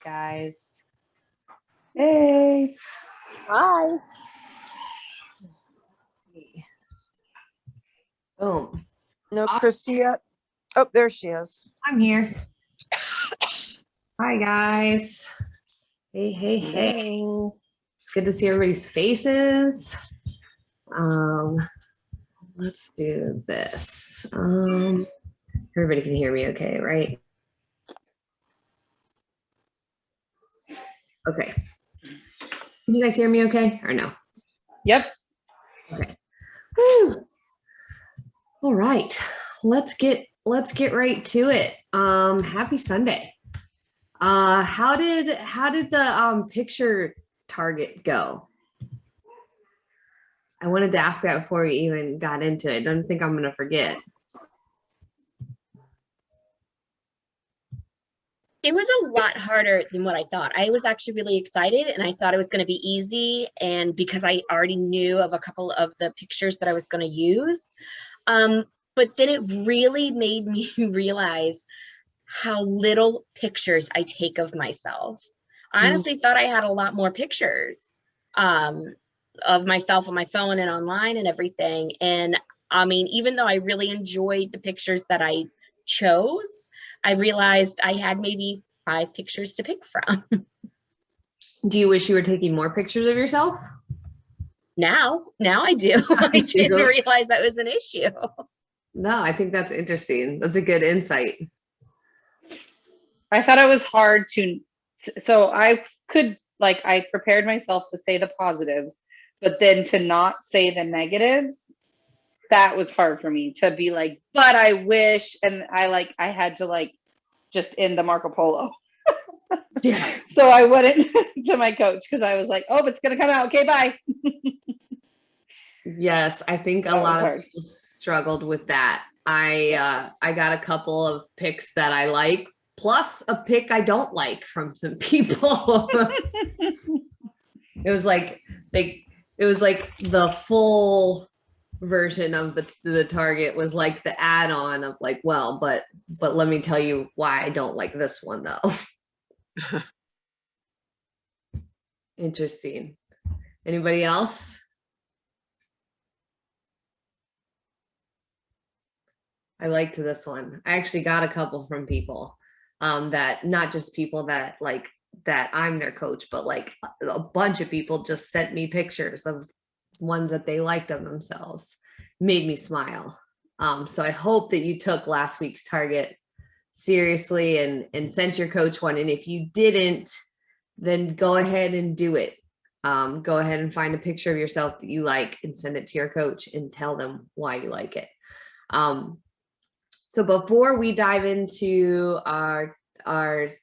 guys. Hey. Hi. Let's see. Boom. No Christy yet? Oh, there she is. I'm here. Hi, guys. Hey, hey, hey. It's good to see everybody's faces. Let's do this. Everybody can hear me okay, right? Okay. Can you guys hear me okay or no? Yep. Okay. Woo. All right. Let's get right to it. Happy Sunday. How did the picture target go? I wanted to ask that before we even got into it. I don't think I'm gonna forget. It was a lot harder than what I thought. I was actually really excited and I thought it was going to be easy. And because I already knew of a couple of the pictures that I was going to use. But then it really made me realize how little pictures I take of myself. I honestly thought I had a lot more pictures of myself on my phone and online and everything. And I mean, even though I really enjoyed the pictures that I chose, I realized I had maybe 5 pictures to pick from. Do you wish you were taking more pictures of yourself? Now I do. I didn't realize that was an issue. No, I think that's interesting. That's a good insight. I thought it was hard so I prepared myself to say the positives, but then to not say the negatives, that was hard for me to be like, but I wish, and I had to just end the Marco Polo. Yeah. So I went to my coach because I was like, oh, it's gonna come out. Okay, bye. Yes, I think a lot of people struggled with that. I got a couple of picks that I like, plus a pick I don't like from some people. It was like the full version of the target was like the add-on of like, well, but let me tell you why I don't like this one though. Interesting. Anybody else? I liked this one. I actually got a couple from people that not just people that like that I'm their coach, but like a bunch of people just sent me pictures of ones that they liked of themselves. Made me smile. So I hope that you took last week's target seriously and sent your coach one. And if you didn't, then go ahead and do it. Go ahead and find a picture of yourself that you like and send it to your coach and tell them why you like it. So before we dive into our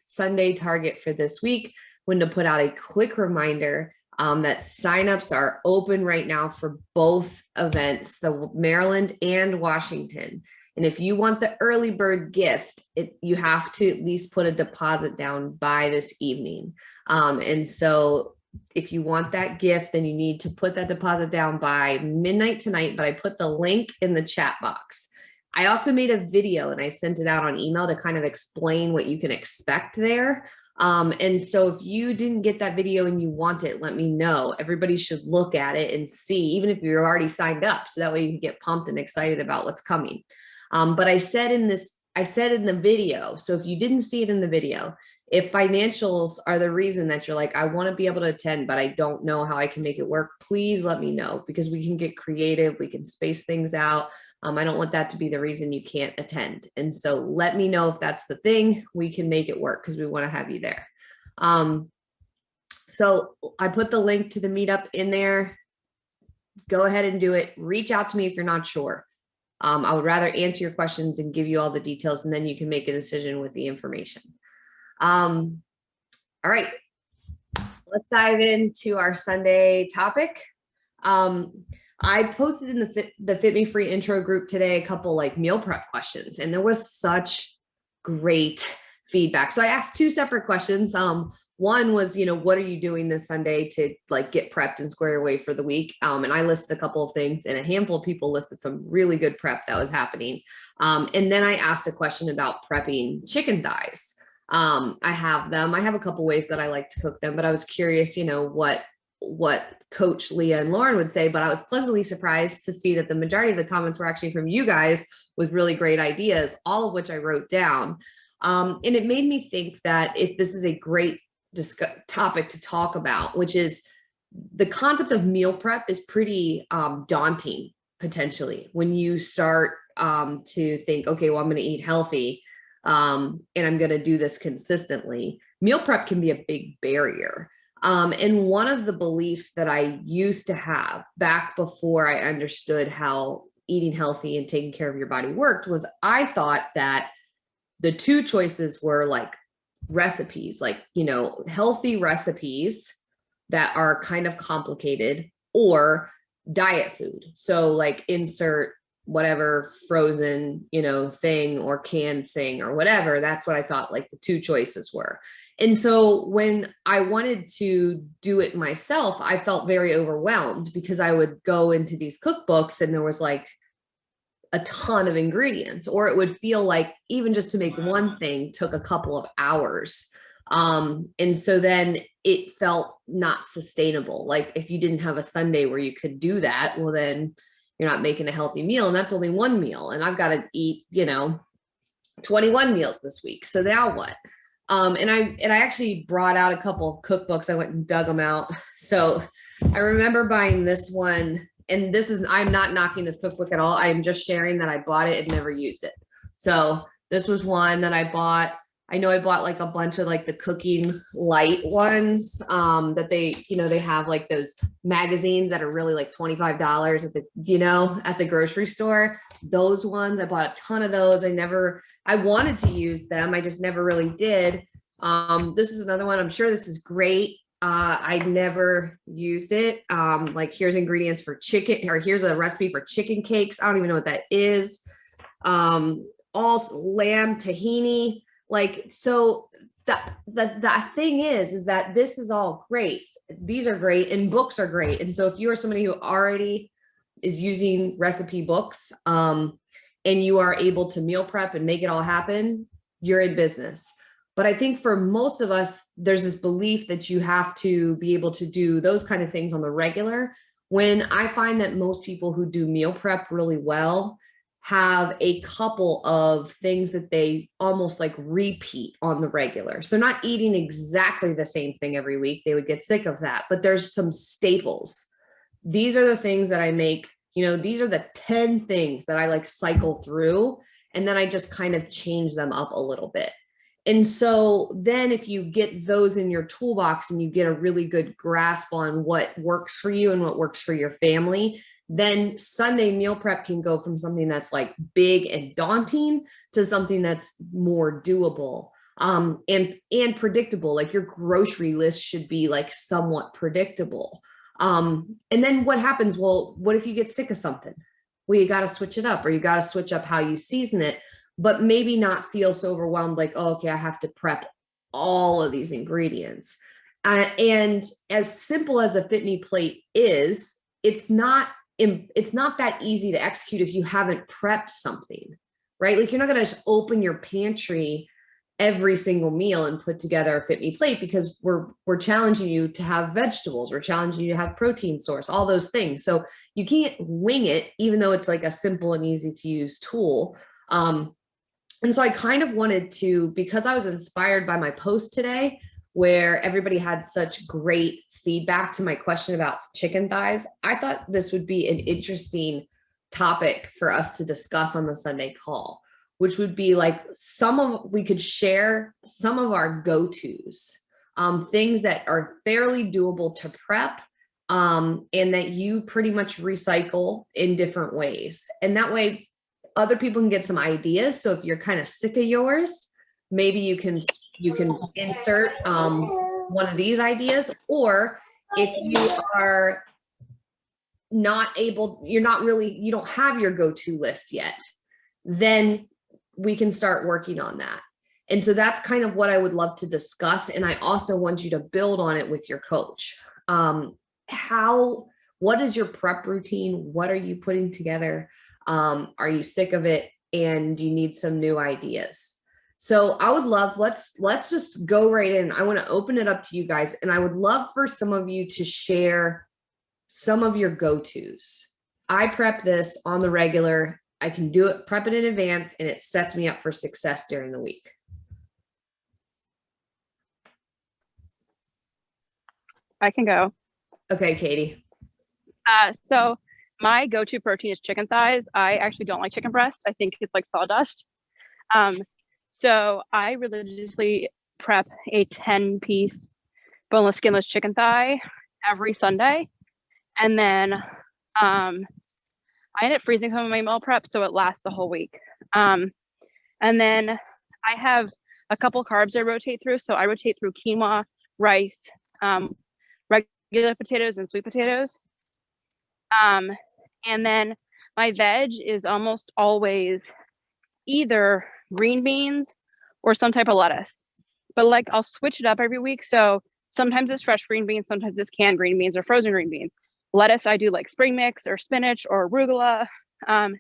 Sunday target for this week, I wanted to put out a quick reminder that signups are open right now for both events, the Maryland and Washington. And if you want the early bird gift, you have to at least put a deposit down by this evening. And so if you want that gift, then you need to put that deposit down by midnight tonight, but I put the link in the chat box. I also made a video and I sent it out on email to kind of explain what you can expect there. And so if you didn't get that video and you want it, let me know. Everybody should look at it and see, even if you're already signed up, so that way you can get pumped and excited about what's coming. But I said in the video, so if you didn't see it in the video, if financials are the reason that you're like, I want to be able to attend, but I don't know how I can make it work, please let me know, because we can get creative. We can space things out. I don't want that to be the reason you can't attend. And so let me know if that's the thing. We can make it work because we want to have you there. So I put the link to the meetup in there. Go ahead and do it. Reach out to me if you're not sure. I would rather answer your questions and give you all the details, and then you can make a decision with the information. All right, let's dive into our Sunday topic. I posted in the Fitme free intro group today a couple like meal prep questions, and there was such great feedback. So I asked 2 separate questions. One was, what are you doing this Sunday to like get prepped and squared away for the week? And I listed a couple of things, and a handful of people listed some really good prep that was happening. And then I asked a question about prepping chicken thighs. I have them. I have a couple ways that I like to cook them, but I was curious, what Coach Leah and Lauren would say, but I was pleasantly surprised to see that the majority of the comments were actually from you guys with really great ideas, all of which I wrote down. And it made me think that if this is a great topic to talk about, which is the concept of meal prep is pretty daunting potentially when you start to think, okay, well, I'm going to eat healthy and I'm going to do this consistently. Meal prep can be a big barrier. And one of the beliefs that I used to have back before I understood how eating healthy and taking care of your body worked was I thought that the two choices were like recipes, like, healthy recipes that are kind of complicated, or diet food. So like insert whatever frozen, thing or canned thing or whatever. That's what I thought like the two choices were. And so when I wanted to do it myself, I felt very overwhelmed because I would go into these cookbooks and there was like a ton of ingredients, or it would feel like even just to make one thing took a couple of hours. And so then it felt not sustainable. Like if you didn't have a Sunday where you could do that, well, then you're not making a healthy meal, and that's only one meal. And I've got to eat, 21 meals this week. So now what? And I actually brought out a couple of cookbooks. I went and dug them out. So I remember buying this one, and I'm not knocking this cookbook at all. I'm just sharing that I bought it and never used it. So this was one that I bought. I know I bought like a bunch of like the cooking light ones that they have like those magazines that are really like $25 at the grocery store. Those ones, I bought a ton of those. I wanted to use them. I just never really did. This is another one. I'm sure this is great. I never used it. Like here's ingredients for chicken, or here's a recipe for chicken cakes. I don't even know what that is. All lamb tahini. Like, so the thing is that this is all great. These are great and books are great. And so if you are somebody who already is using recipe books, and you are able to meal prep and make it all happen, you're in business. But I think for most of us, there's this belief that you have to be able to do those kind of things on the regular, when I find that most people who do meal prep really well have a couple of things that they almost like repeat on the regular. So they're not eating exactly the same thing every week. They would get sick of that, but there's some staples. These are the things that I make, these are the 10 things that I like cycle through, and then I just kind of change them up a little bit. And so then if you get those in your toolbox and you get a really good grasp on what works for you and what works for your family, then Sunday meal prep can go from something that's like big and daunting to something that's more doable, and predictable. Like your grocery list should be like somewhat predictable. And then what happens? Well, what if you get sick of something? Well, you got to switch it up, or you got to switch up how you season it, but maybe not feel so overwhelmed like, oh, okay, I have to prep all of these ingredients. And as simple as a Fitme plate is, it's not that easy to execute if you haven't prepped something, right? Like you're not going to just open your pantry every single meal and put together a Fitme plate, because we're challenging you to have vegetables, we're challenging you to have protein source, all those things. So you can't wing it, even though it's like a simple and easy to use tool. And so I kind of wanted to, because I was inspired by my post today, where everybody had such great feedback to my question about chicken thighs, I thought this would be an interesting topic for us to discuss on the Sunday call, which would be like we could share some of our go-tos, things that are fairly doable to prep, and that you pretty much recycle in different ways. And that way other people can get some ideas. So if you're kind of sick of yours, maybe you can insert one of these ideas. Or if you are not able, you don't have your go-to list yet, then we can start working on that. And so that's kind of what I would love to discuss. And I also want you to build on it with your coach. What is your prep routine? What are you putting together? Are you sick of it? And do you need some new ideas? So I would love, let's just go right in. I want to open it up to you guys, and I would love for some of you to share some of your go-tos. I prep this on the regular. I can do it, prep it in advance, and it sets me up for success during the week. I can go. Okay, Katie. So my go-to protein is chicken thighs. I actually don't like chicken breast. I think it's like sawdust. So I religiously prep a 10-piece boneless, skinless chicken thigh every Sunday. And then I end up freezing some of my meal prep so it lasts the whole week. And then I have a couple carbs I rotate through. So I rotate through quinoa, rice, regular potatoes, and sweet potatoes. And then my veg is almost always either green beans or some type of lettuce. But like I'll switch it up every week. So sometimes it's fresh green beans, sometimes it's canned green beans or frozen green beans. Lettuce, I do like spring mix or spinach or arugula. And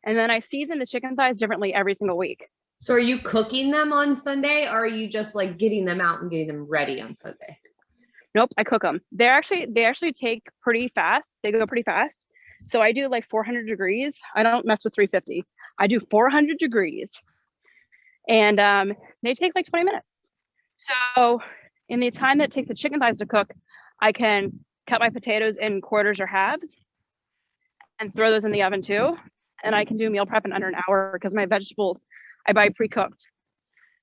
then I season the chicken thighs differently every single week. So are you cooking them on Sunday, or are you just like getting them out and getting them ready on Sunday? Nope, I cook them. They actually take pretty fast. They go pretty fast. So I do like 400 degrees. I don't mess with 350. I do 400 degrees. And they take like 20 minutes. So in the time that it takes the chicken thighs to cook, I can cut my potatoes in quarters or halves and throw those in the oven too. And I can do meal prep in under an hour because my vegetables I buy pre-cooked,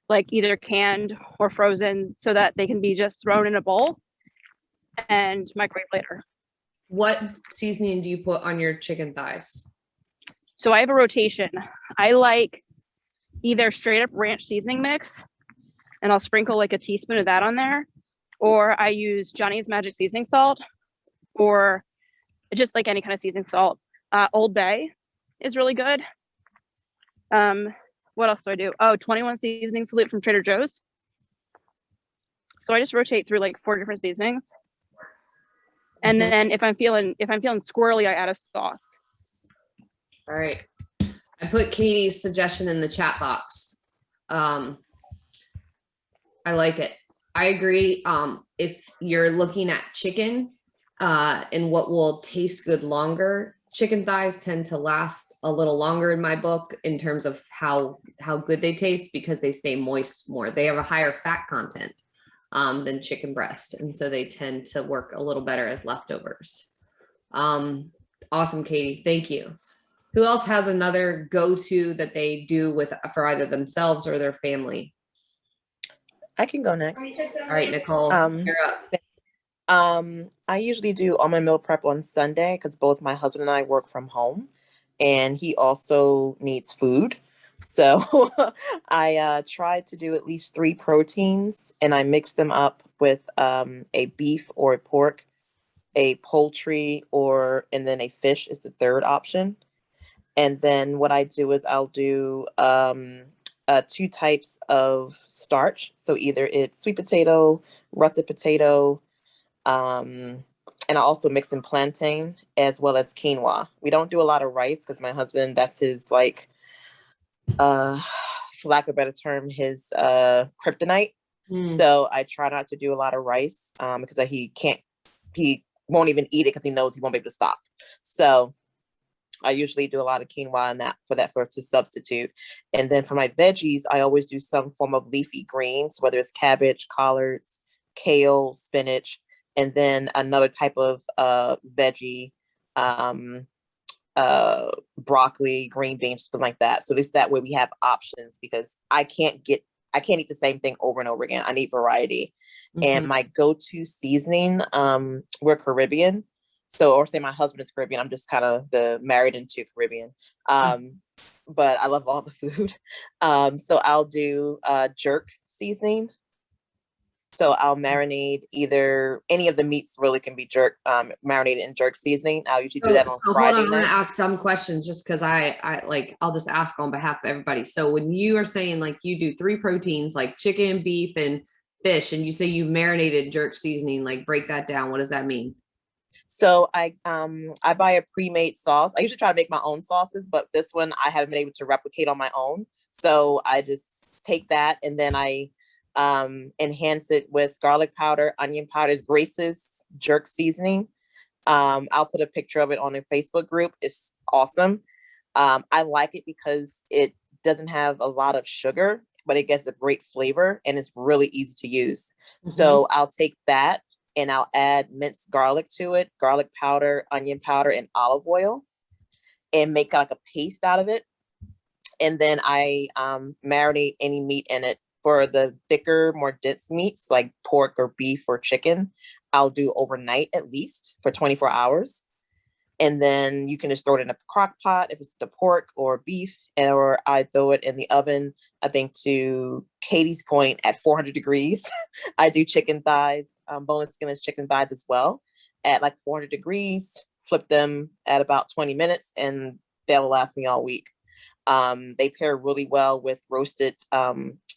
like either canned or frozen, so that they can be just thrown in a bowl and microwave later. What seasoning do you put on your chicken thighs? So I have a rotation. I like either straight up ranch seasoning mix, and I'll sprinkle like a teaspoon of that on there, or I use Johnny's Magic seasoning salt, or just like any kind of seasoning salt. Old Bay is really good. What else do I do? Oh, 21 seasoning salute from Trader Joe's. So I just rotate through like 4 different seasonings. And then if I'm feeling squirrely, I add a sauce. All right. I put Katie's suggestion in the chat box. I like it. I agree. If you're looking at chicken and what will taste good longer, chicken thighs tend to last a little longer in my book in terms of how good they taste, because they stay moist more. They have a higher fat content than chicken breast, and so they tend to work a little better as leftovers. Awesome, Katie. Thank you. Who else has another go-to that they do for either themselves or their family? I can go next. All right, Nicole, you're up. I usually do all my meal prep on Sunday because both my husband and I work from home, and he also needs food. So I try to do at least 3 proteins, and I mix them up with a beef or a pork, a poultry, and then a fish is the third option. And then what I do is I'll do 2 types of starch. So either it's sweet potato, russet potato, and I also mix in plantain as well as quinoa. We don't do a lot of rice because my husband, that's his like, for lack of a better term, his kryptonite. So I try not to do a lot of rice because he won't even eat it because he knows he won't be able to stop. So I usually do a lot of quinoa and that to substitute. And then for my veggies, I always do some form of leafy greens, whether it's cabbage, collards, kale, spinach, and then another type of veggie, broccoli, green beans, something like that. So at least that way we have options, because I can't eat the same thing over and over again. I need variety. And my go-to seasoning, we're Caribbean. So, or say my husband is Caribbean. I'm just kind of married into Caribbean. But I love all the food. So I'll do jerk seasoning. So I'll marinate either any of the meats really can be marinated in jerk seasoning. I'll usually do that on Friday night. I'm going to ask some questions just because I'll just ask on behalf of everybody. So when you are saying like you do 3 proteins like chicken, beef, and fish, and you say you marinated jerk seasoning, like break that down. What does that mean? So I buy a pre-made sauce. I usually try to make my own sauces, but this one I haven't been able to replicate on my own. So I just take that and then I enhance it with garlic powder, onion powders, Grace's jerk seasoning. I'll put a picture of it on a Facebook group. It's awesome. I like it because it doesn't have a lot of sugar, but it gets a great flavor and it's really easy to use. So I'll take that and I'll add minced garlic to it, garlic powder, onion powder, and olive oil, and make like a paste out of it. And then I marinate any meat in it. For the thicker, more dense meats like pork or beef or chicken, I'll do overnight at least for 24 hours. And then you can just throw it in a crock pot if it's the pork or beef, or I throw it in the oven. I think to Katie's point, at 400 degrees. I do chicken thighs, boneless skinless chicken thighs as well, at like 400 degrees. Flip them at about 20 minutes, and they'll last me all week. They pair really well with roasted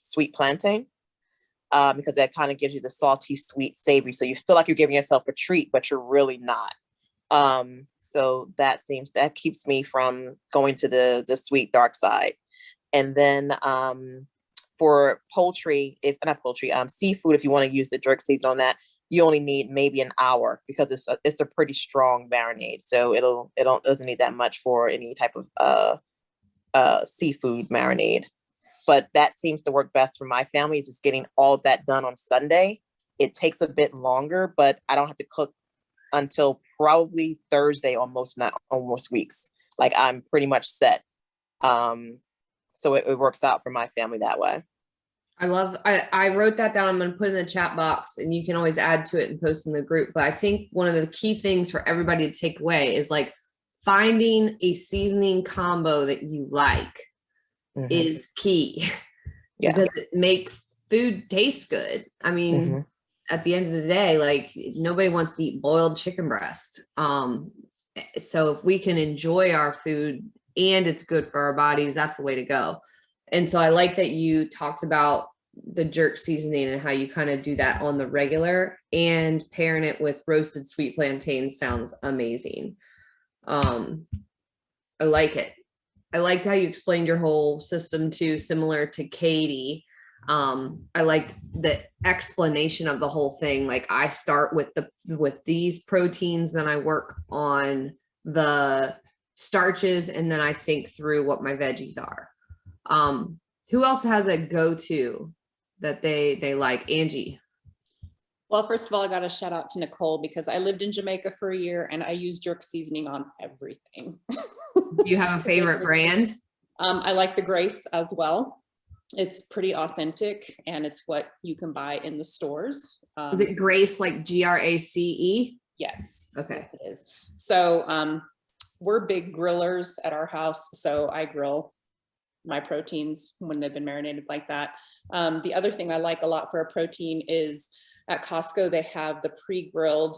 sweet plantain because that kind of gives you the salty, sweet, savory. So you feel like you're giving yourself a treat, but you're really not. So that keeps me from going to the sweet dark side. And then for poultry, seafood, if you want to use the jerk season on that, you only need maybe an hour because it's a pretty strong marinade. So it doesn't need that much for any type of seafood marinade. But that seems to work best for my family, just getting all of that done on Sunday. It takes a bit longer, but I don't have to cook until probably Thursday on most weeks. Like I'm pretty much set. So it works out for my family that way. I wrote that down. I'm going to put it in the chat box and you can always add to it and post in the group. But I think one of the key things for everybody to take away is like finding a seasoning combo that you like is key because it makes food taste good. I mean, at the end of the day, like nobody wants to eat boiled chicken breast. So if we can enjoy our food and it's good for our bodies, that's the way to go. And so I like that you talked about the jerk seasoning and how you kind of do that on the regular, and pairing it with roasted sweet plantain sounds amazing. I like it. I liked how you explained your whole system too, similar to Katie. I like the explanation of the whole thing. Like I start with these proteins, then I work on the starches, and then I think through what my veggies are. Who else has a go-to that they like? Angie. Well, first of all, I got to shout out to Nicole because I lived in Jamaica for a year and I use jerk seasoning on everything. Do you have a favorite brand? I like the Grace as well. It's pretty authentic and it's what you can buy in the stores. Is it Grace, like Grace? Yes. Okay. It is. So we're big grillers at our house. So I grill my proteins when they've been marinated like that. The other thing I like a lot for a protein is at Costco, they have the pre-grilled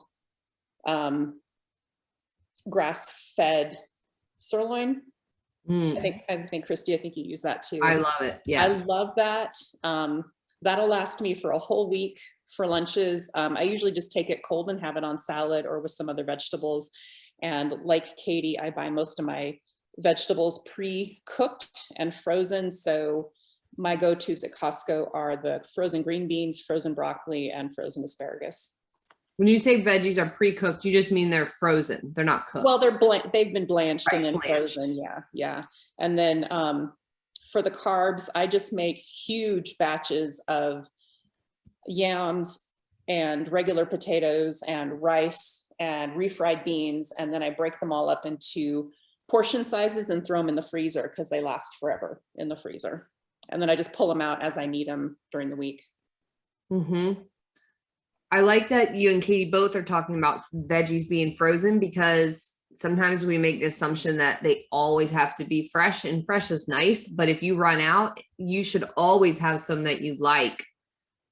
grass-fed sirloin. I think Christy, I think you use that too. I love it. Yes. I love that. That'll last me for a whole week for lunches. I usually just take it cold and have it on salad or with some other vegetables. And like Katie, I buy most of my vegetables pre-cooked and frozen. So my go-tos at Costco are the frozen green beans, frozen broccoli, and frozen asparagus. When you say veggies are pre-cooked, you just mean they're frozen. They're not cooked. Well, they've been blanched and then frozen. Yeah. And then for the carbs, I just make huge batches of yams and regular potatoes and rice and refried beans. And then I break them all up into portion sizes and throw them in the freezer because they last forever in the freezer. And then I just pull them out as I need them during the week. I like that you and Katie both are talking about veggies being frozen, because sometimes we make the assumption that they always have to be fresh, and fresh is nice. But if you run out, you should always have some that you like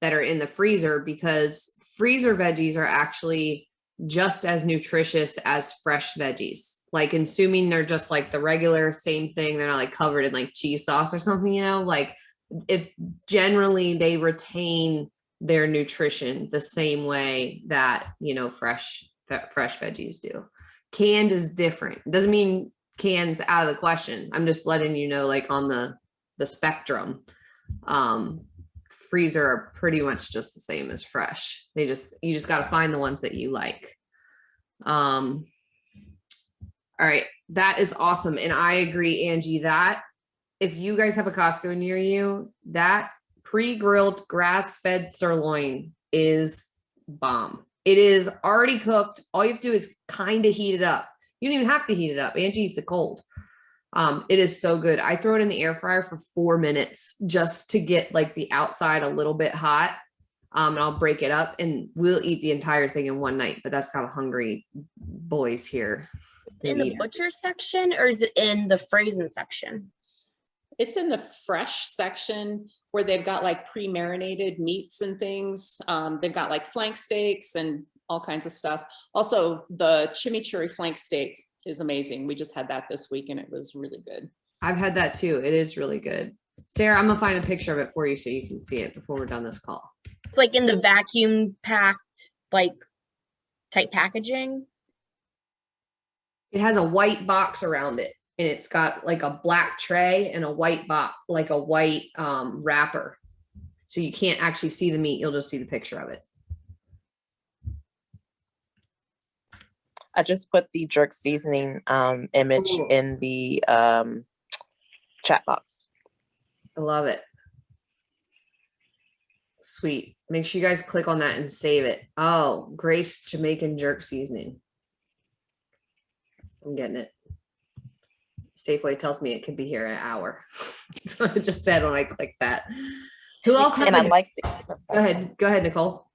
that are in the freezer, because freezer veggies are actually just as nutritious as fresh veggies. Like, assuming they're just like the regular same thing, they're not like covered in like cheese sauce or something, you know, like if generally they retain their nutrition the same way that, you know, fresh veggies do. Canned is different. It doesn't mean canned's out of the question. I'm just letting you know, like on the spectrum. Freezer are pretty much just the same as fresh. You just got to find the ones that you like. All right, that is awesome. And I agree, Angie, that if you guys have a Costco near you, that pre-grilled grass-fed sirloin is bomb. It is already cooked. All you have to do is kind of heat it up. You don't even have to heat it up. Angie eats it cold. It is so good. I throw it in the air fryer for 4 minutes just to get like the outside a little bit hot. And I'll break it up and we'll eat the entire thing in one night, but that's kind of hungry boys here. In the butcher section, or is it in the frozen section? It's in the fresh section where they've got like pre-marinated meats and things. They've got like flank steaks and all kinds of stuff. Also, the chimichurri flank steak is amazing. We just had that this week and it was really good. I've had that too. It is really good. Sarah, I'm gonna find a picture of it for you so you can see it before we're done this call. It's like in the vacuum packed, like type packaging. It has a white box around it and it's got like a black tray and a white box, like a white wrapper. So you can't actually see the meat. You'll just see the picture of it. I just put the jerk seasoning image in the chat box. I love it. Sweet. Make sure you guys click on that and save it. Oh, Grace Jamaican jerk seasoning. I'm getting it. Safeway tells me it could be here in an hour. That's what it just said when I clicked that. Who else has and I like Go ahead, Nicole.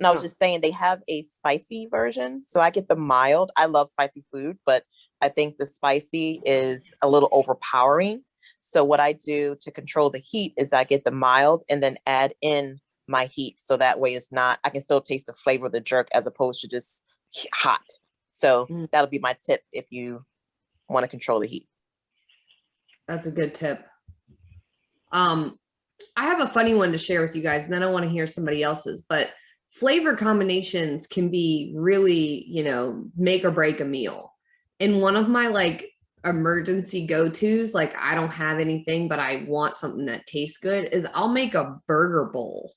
No, I was just saying they have a spicy version. So I get the mild. I love spicy food, but I think the spicy is a little overpowering. So what I do to control the heat is I get the mild and then add in my heat. So that way it's not, I can still taste the flavor of the jerk as opposed to just hot. So that'll be my tip if you want to control the heat. That's a good tip. I have a funny one to share with you guys, and then I want to hear somebody else's, but flavor combinations can be really, make or break a meal. And one of my like emergency go-tos, like I don't have anything, but I want something that tastes good, is I'll make a burger bowl.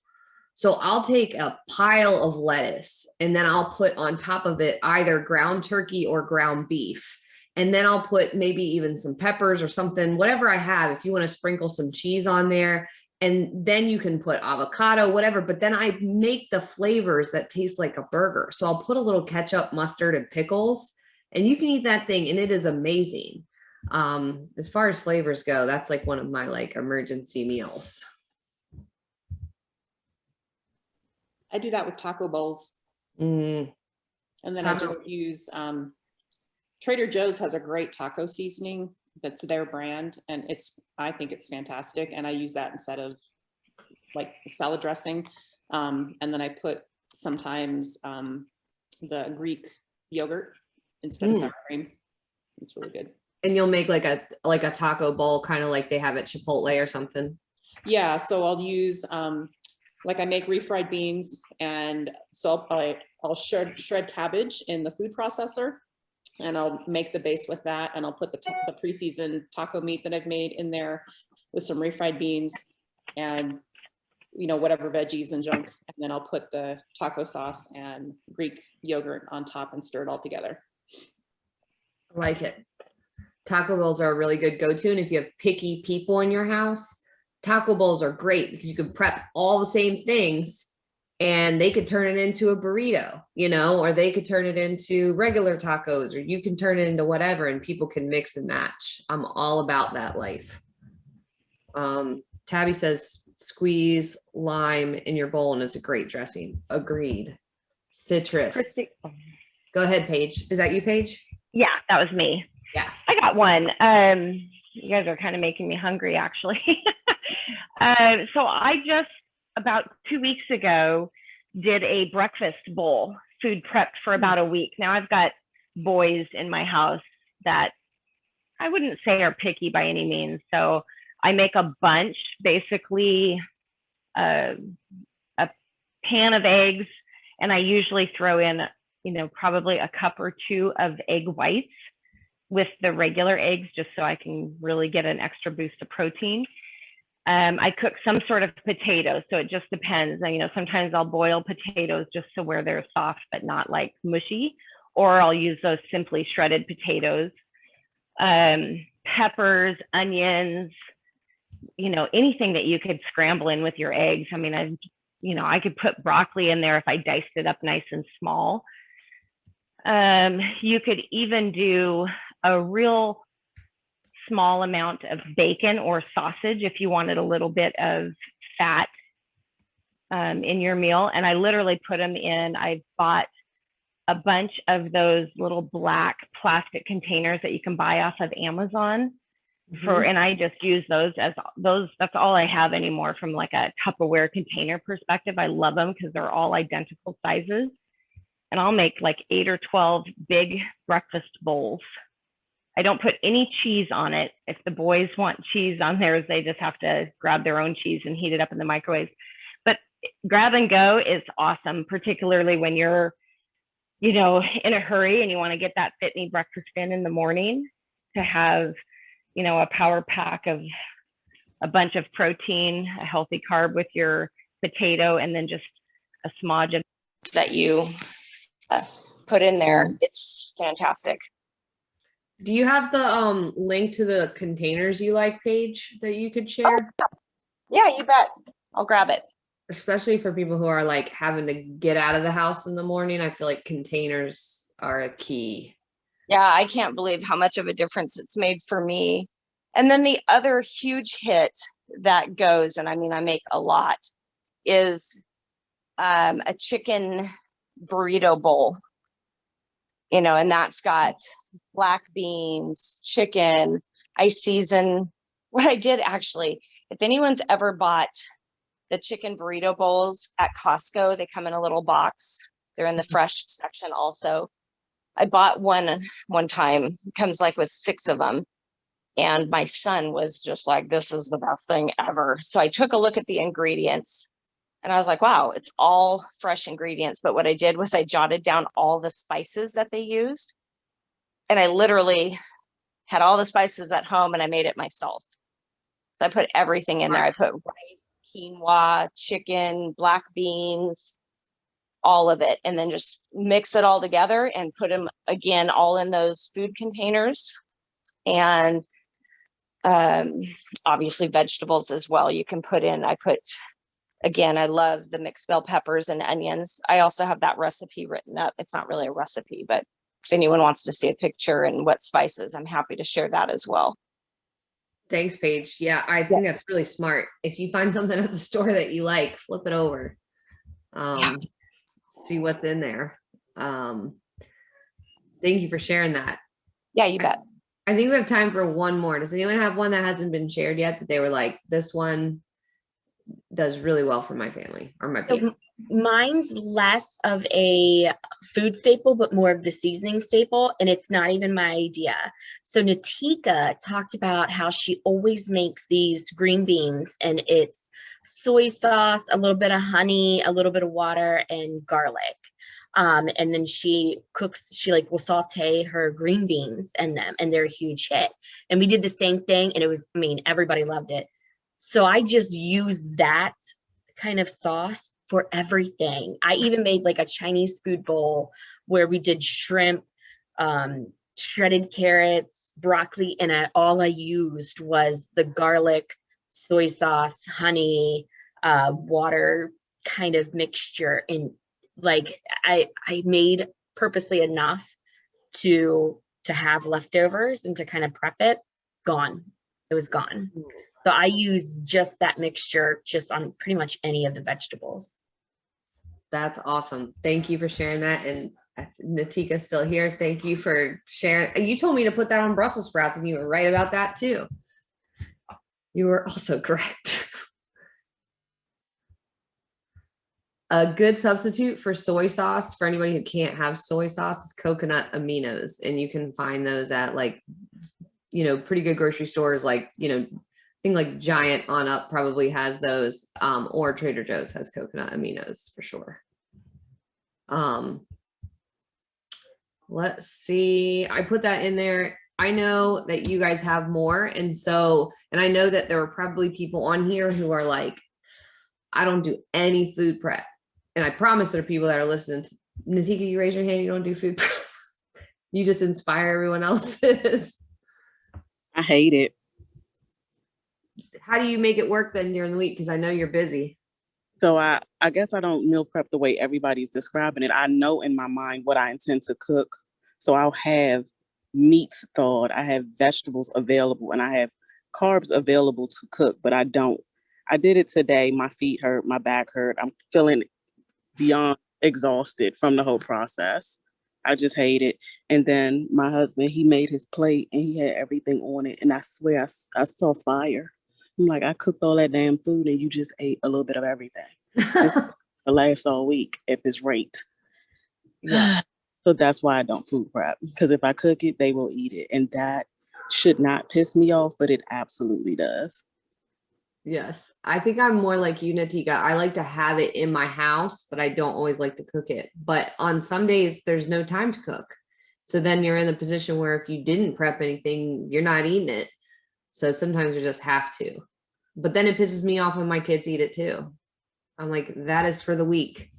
So I'll take a pile of lettuce and then I'll put on top of it either ground turkey or ground beef. And then I'll put maybe even some peppers or something, whatever I have. If you want to sprinkle some cheese on there, and then you can put avocado, whatever. But then I make the flavors that taste like a burger. So I'll put a little ketchup, mustard, and pickles, and you can eat that thing, and it is amazing. As far as flavors go, that's like one of my like emergency meals. I do that with taco bowls. And then I just use, Trader Joe's has a great taco seasoning that's their brand. And I think it's fantastic. And I use that instead of like salad dressing. And then I put sometimes the Greek yogurt instead of sour cream. It's really good. And you'll make like a taco bowl, kind of like they have at Chipotle or something. Yeah. So I'll use, like I make refried beans, and so I'll shred cabbage in the food processor, and I'll make the base with that, and I'll put the pre-seasoned taco meat that I've made in there with some refried beans and whatever veggies and junk, and then I'll put the taco sauce and Greek yogurt on top and stir it all together. I like it. Taco bowls are a really good go-to, and if you have picky people in your house, taco bowls are great because you can prep all the same things and they could turn it into a burrito, or they could turn it into regular tacos, or you can turn it into whatever, and people can mix and match. I'm all about that life. Tabby says, squeeze lime in your bowl and it's a great dressing. Agreed. Citrus. Christy. Go ahead, Paige. Is that you, Paige? Yeah, that was me. Yeah. I got one. You guys are kind of making me hungry, actually. So I just, about 2 weeks ago, did a breakfast bowl, food prepped for about a week. Now I've got boys in my house that I wouldn't say are picky by any means. So I make a bunch, basically a pan of eggs, and I usually throw in, probably a cup or two of egg whites with the regular eggs, just so I can really get an extra boost of protein. I cook some sort of potatoes, so it just depends. You know, sometimes I'll boil potatoes just to where they're soft but not like mushy, or I'll use those simply shredded potatoes. Peppers, onions, you know, anything that you could scramble in with your eggs. I mean, I could put broccoli in there if I diced it up nice and small. You could even do a real small amount of bacon or sausage if you wanted a little bit of fat in your meal. And I literally put them in, I bought a bunch of those little black plastic containers that you can buy off of Amazon and I just use those as that's all I have anymore from like a Tupperware container perspective. I love them because they're all identical sizes. And I'll make like 8 or 12 big breakfast bowls. I don't put any cheese on it. If the boys want cheese on theirs, they just have to grab their own cheese and heat it up in the microwave. But grab and go is awesome, particularly when you're, you know, in a hurry and you want to get that Fitme breakfast in the morning, to have, you know, a power pack of a bunch of protein, a healthy carb with your potato, and then just a smudge of that you put in there. It's fantastic. Do you have the link to the containers you like, Paige, that you could share? Yeah, you bet. I'll grab it. Especially for people who are like having to get out of the house in the morning. I feel like containers are a key. Yeah, I can't believe how much of a difference it's made for me. And then the other huge hit that goes, and I mean, I make a lot, is a chicken burrito bowl. You know, and that's got black beans, chicken. I season what I did actually. If anyone's ever bought the chicken burrito bowls at Costco, they come in a little box. They're in the fresh section also. I bought one time, it comes like with 6 of them. And my son was just like, this is the best thing ever. So I took a look at the ingredients and I was like, wow, it's all fresh ingredients. But what I did was I jotted down all the spices that they used. And I literally had all the spices at home and I made it myself. So I put everything in there. I put rice, quinoa, chicken, black beans, all of it. And then just mix it all together and put them again, all in those food containers. And obviously vegetables as well. You can put in, again, I love the mixed bell peppers and onions. I also have that recipe written up. It's not really a recipe, but if anyone wants to see a picture and what spices, I'm happy to share that as well. Thanks, Paige. Yeah, I think that's really smart. If you find something at the store that you like, flip it over. See what's in there. Thank you for sharing that. Yeah, you bet. I think we have time for one more. Does anyone have one that hasn't been shared yet that they were like, this one does really well for my family or my people? Mine's less of a food staple, but more of the seasoning staple, and it's not even my idea. So Natika talked about how she always makes these green beans, and it's soy sauce, a little bit of honey, a little bit of water, and garlic. And then she will saute her green beans in them, and they're a huge hit. And we did the same thing, and it was, I mean, everybody loved it. So I just used that kind of sauce for everything. I even made like a Chinese food bowl where we did shrimp, shredded carrots, broccoli, and all I used was the garlic, soy sauce, honey, water kind of mixture. And like I made purposely enough to have leftovers and to kind of prep it. Gone. It was gone. So I use just that mixture just on pretty much any of the vegetables. That's awesome. Thank you for sharing that. And Natika's still here. Thank you for sharing. You told me to put that on Brussels sprouts, and you were right about that too. You were also correct. A good substitute for soy sauce for anybody who can't have soy sauce is coconut aminos. And you can find those at like, pretty good grocery stores, like, I think like Giant on up probably has those, or Trader Joe's has coconut aminos for sure. Let's see. I put that in there. I know that you guys have more. And I know that there are probably people on here who are like, I don't do any food prep. And I promise there are people that are listening to Natika, you raise your hand, you don't do food prep. You just inspire everyone else's. I hate it. How do you make it work then during the week? Because I know you're busy. So I guess I don't meal prep the way everybody's describing it. I know in my mind what I intend to cook. So I'll have meats thawed, I have vegetables available, and I have carbs available to cook, but I don't. I did it today. My feet hurt, my back hurt. I'm feeling beyond exhausted from the whole process. I just hate it. And then my husband, he made his plate and he had everything on it. And I swear I saw fire. I'm like, I cooked all that damn food and you just ate a little bit of everything. It lasts all week at this rate. Yeah. So that's why I don't food prep. Because if I cook it, they will eat it. And that should not piss me off, but it absolutely does. Yes. I think I'm more like you, Natika. I like to have it in my house, but I don't always like to cook it. But on some days, there's no time to cook. So then you're in the position where if you didn't prep anything, you're not eating it. So sometimes you just have to. But then it pisses me off when my kids eat it too. I'm like, that is for the week.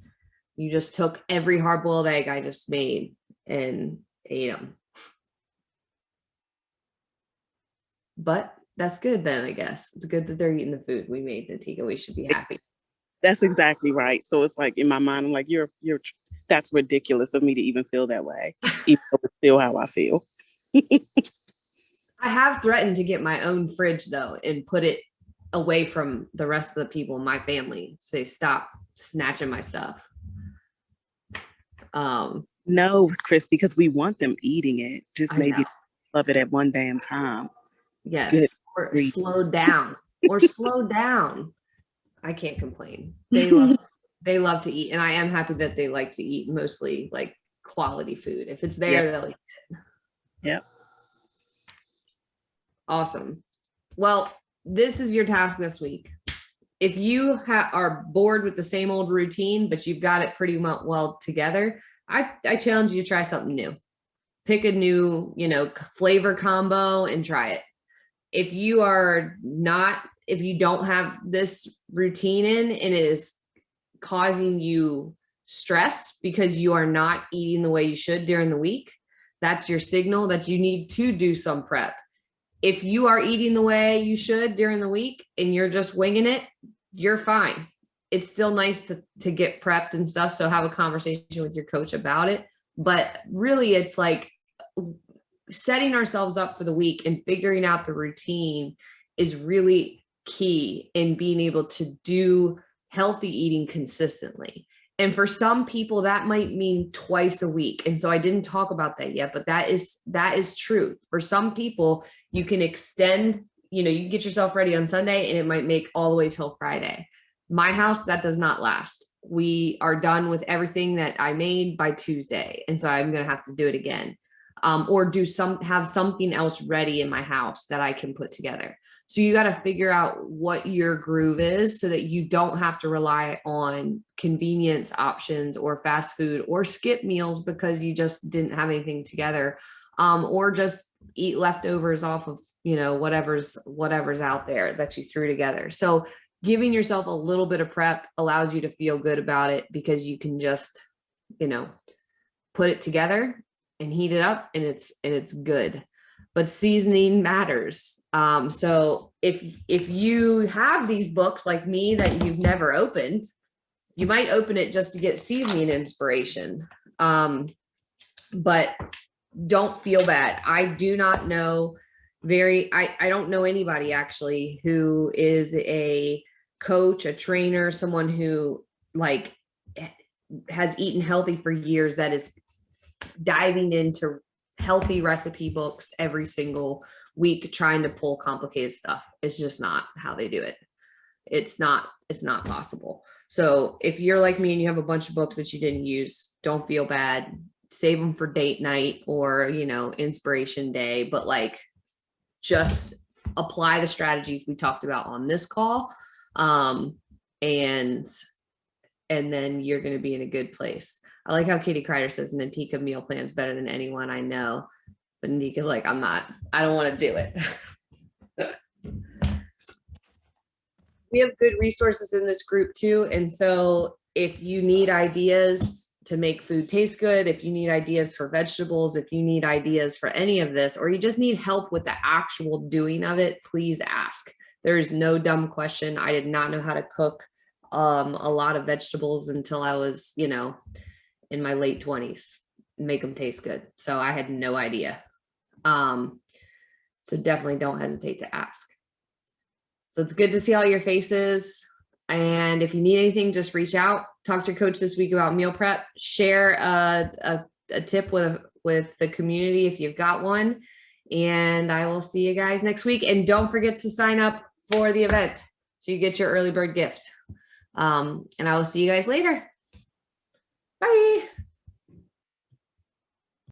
You just took every hard-boiled egg I just made and ate them. But that's good then, I guess. It's good that they're eating the food we made, Natika. We should be happy. That's exactly right. So it's like in my mind, I'm like, you're that's ridiculous of me to even feel that way, even though it's still how I feel. I have threatened to get my own fridge though and put it away from the rest of the people in my family so they stop snatching my stuff. No, Christy, because we want them eating it. Just I maybe know. love it at one damn time. Yes. Good Or grief. slow down. Or slow down. I can't complain. They love to eat. And I am happy that they like to eat mostly like quality food. If it's there, they'll eat it. Yep. Awesome. Well, this is your task this week. If you are bored with the same old routine, but you've got it pretty well together, I challenge you to try something new. Pick a new, flavor combo and try it. If you don't have this routine and it is causing you stress because you are not eating the way you should during the week, that's your signal that you need to do some prep. If you are eating the way you should during the week and you're just winging it, you're fine. It's still nice to get prepped and stuff. So have a conversation with your coach about it. But really, it's like setting ourselves up for the week and figuring out the routine is really key in being able to do healthy eating consistently. And for some people, that might mean twice a week. And so I didn't talk about that yet, but that is true. For some people, you can extend, you can get yourself ready on Sunday and it might make all the way till Friday. My house, that does not last. We are done with everything that I made by Tuesday. And so I'm going to have to do it again. Or have something else ready in my house that I can put together. So you got to figure out what your groove is so that you don't have to rely on convenience options or fast food or skip meals because you just didn't have anything together, or just eat leftovers off of, whatever's out there that you threw together. So giving yourself a little bit of prep allows you to feel good about it because you can just, put it together and heat it up and it's good. But seasoning matters. So if you have these books like me that you've never opened, you might open it just to get seasoning inspiration. But don't feel bad. I do not know I don't know anybody actually who is a coach, a trainer, someone who has eaten healthy for years that is diving into healthy recipe books every single week trying to pull complicated stuff. It's just not how they do it. It's not possible. So if you're like me and you have a bunch of books that you didn't use, don't feel bad. Save them for date night or inspiration day, but just apply the strategies we talked about on this call, and then you're going to be in a good place. I like how Katie Kreider says Natika meal plans better than anyone I know. But Nika's like, I don't want to do it. We have good resources in this group too. And so if you need ideas to make food taste good, if you need ideas for vegetables, if you need ideas for any of this, or you just need help with the actual doing of it, please ask. There is no dumb question. I did not know how to cook a lot of vegetables until I was, you know, in my late 20s, make them taste good. So I had no idea. So definitely don't hesitate to ask. So it's good to see all your faces. And if you need anything, just reach out, talk to your coach this week about meal prep, share a tip with the community if you've got one. And I will see you guys next week. And don't forget to sign up for the event so you get your early bird gift. And I will see you guys later. Bye.